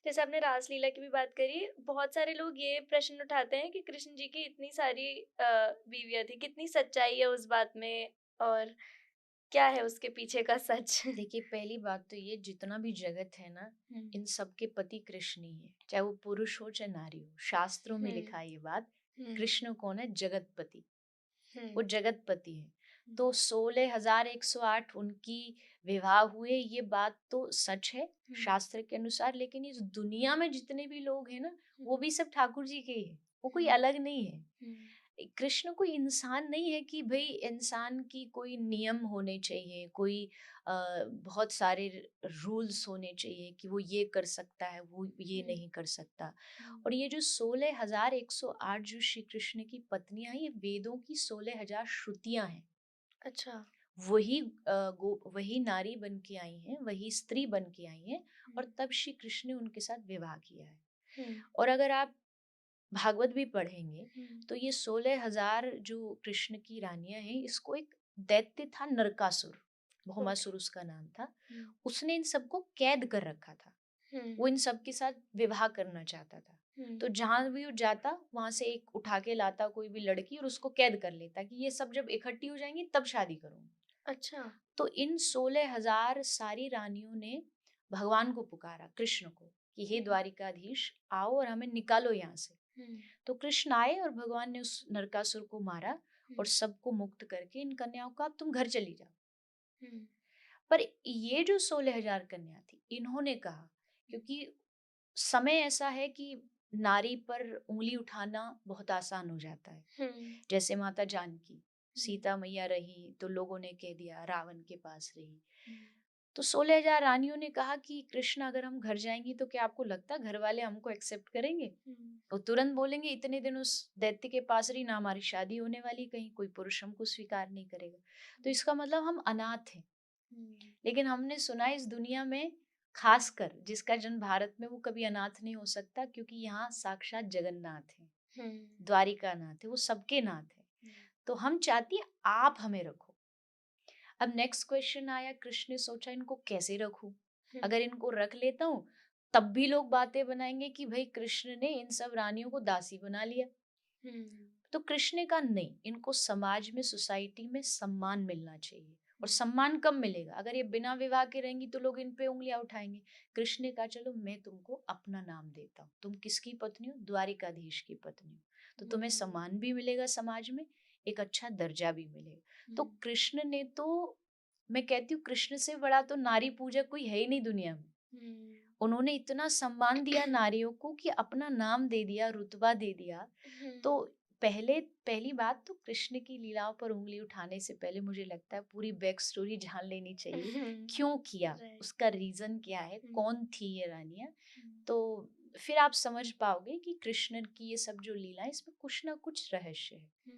जैसे आपने रासलीला की भी बात करी, बहुत सारे लोग ये प्रश्न उठाते हैं कि कृष्ण जी की इतनी सारी बीवियाँ थी, कितनी सच्चाई है उस बात में और क्या है उसके पीछे का सच? देखिए, पहली बात तो ये, जितना भी जगत है ना, हुँ, इन सब के पति कृष्ण ही है, चाहे वो पुरुष हो चाहे नारी हो। शास्त्रों में हुँ, लिखा है ये बात। हुँ, कृष्ण कौन है? जगतपति। हुँ, वो जगतपति है। हुँ, तो 16,108 उनकी विवाह हुए, ये बात तो सच है हुँ, शास्त्र के अनुसार। लेकिन इस दुनिया में जितने भी लोग हैं ना, वो हुँ, भी सब ठाकुर जी के ही है, वो कोई हुँ, अलग नहीं है। हुँ, कृष्ण कोई इंसान नहीं है कि भाई इंसान की कोई नियम होने चाहिए, कोई बहुत सारे रूल्स होने चाहिए कि वो ये कर सकता है, वो ये हुँ, नहीं कर सकता। हुँ। और ये जो 16,108 जो श्री कृष्ण की पत्नियां हैं, ये वेदों की 16,000 श्रुतियां हैं। अच्छा। वही वही नारी बन के आई हैं, वही स्त्री बन के आई हैं। हुँ, और तब श्री कृष्ण ने उनके साथ विवाह किया है। हुँ, और अगर आप भागवत भी पढ़ेंगे, हुँ, तो ये 16,000 जो कृष्ण की रानियां हैं, इसको एक दैत्य था नरकासुर, ओके। भौमासुर उसका नाम था। हुँ, उसने इन सबको कैद कर रखा था। हुँ, वो इन सब के साथ विवाह करना चाहता था। हुँ, तो जहां भी वो जाता, वहां से एक उठा के लाता कोई भी लड़की और उसको कैद कर लेता कि ये सब जब इकट्ठी हो जाएंगी तब शादी करूंगा। अच्छा। तो इन 16,000 सारी रानियों ने भगवान को पुकारा, कृष्ण को, कि हे हुँ, द्वारिकाधीश, आओ और हमें निकालो यहाँ से। हुँ, तो कृष्ण आए और भगवान ने उस नरकासुर को मारा हुँ, और सबको मुक्त करके इन कन्याओं को, अब तुम घर चली जाओ। हुँ, पर ये जो 16,000 कन्या थी, इन्होंने कहा, क्योंकि समय ऐसा है कि नारी पर उंगली उठाना बहुत आसान हो जाता है। हुँ, जैसे माता जानकी, हुँ, सीता मैया रही तो लोगों ने कह दिया रावण के पास रही। हुँ, तो 16,000 रानियों ने कहा कि कृष्ण, अगर हम घर जाएंगी तो क्या आपको लगता है घर वाले हमको एक्सेप्ट करेंगे? हुँ, वो तुरंत बोलेंगे इतने दिन उस दैत्य के पास रही ना, हमारी शादी होने वाली, कहीं कोई पुरुष हमको स्वीकार नहीं करेगा। तो इसका मतलब हम अनाथ हैं। हुँ, लेकिन हमने सुना है इस दुनिया में, खासकर जिसका जन्म भारत में, वो कभी अनाथ नहीं हो सकता, क्योंकि यहाँ साक्षात जगन्नाथ है, हुँ, द्वारिका नाथ है, वो सबके नाथ है। हुँ, तो हम चाहती हैं आप हमें रखो। अब नेक्स्ट क्वेश्चन आया, कृष्ण ने सोचा इनको कैसे रखूं? हुँ, अगर इनको रख लेता हूँ, तब भी लोग बातें बनाएंगे कि भाई कृष्ण ने इन सब रानियों को दासी बना लिया। हुँ, तो कृष्ण ने कहा नहीं, इनको समाज में, सोसाइटी में सम्मान मिलना चाहिए। और हुँ, सम्मान कब मिलेगा? अगर ये बिना विवाह के रहेंगी तो लोग इन पे उंगलियां उठाएंगे। कृष्ण ने कहा चलो मैं तुमको अपना नाम देता हूँ, तुम किसकी पत्नी हो? द्वारिकाधीश की पत्नी हो। तो तुम्हें हुँ, सम्मान भी मिलेगा समाज में, एक अच्छा दर्जा भी मिलेगा। तो हुँ, कृष्ण ने तो, मैं कहती हूँ कृष्ण से बड़ा तो नारी पूजक कोई है ही नहीं दुनिया में। हुँ, उन्होंने इतना सम्मान दिया नारियों को कि अपना नाम दे दिया, रुतबा दे दिया। हुँ, तो पहली बात तो कृष्ण की लीलाओं पर उंगली उठाने से पहले मुझे लगता है पूरी बैक स्टोरी जान लेनी चाहिए। हुँ, क्यों किया? राइट। उसका रीज़न क्या है? हुँ, कौन थी ये रानियाँ? हुँ, तो फिर आप समझ पाओगे कि कृष्ण की ये सब जो लीला है, इसमें कुछ ना कुछ रहस्य है।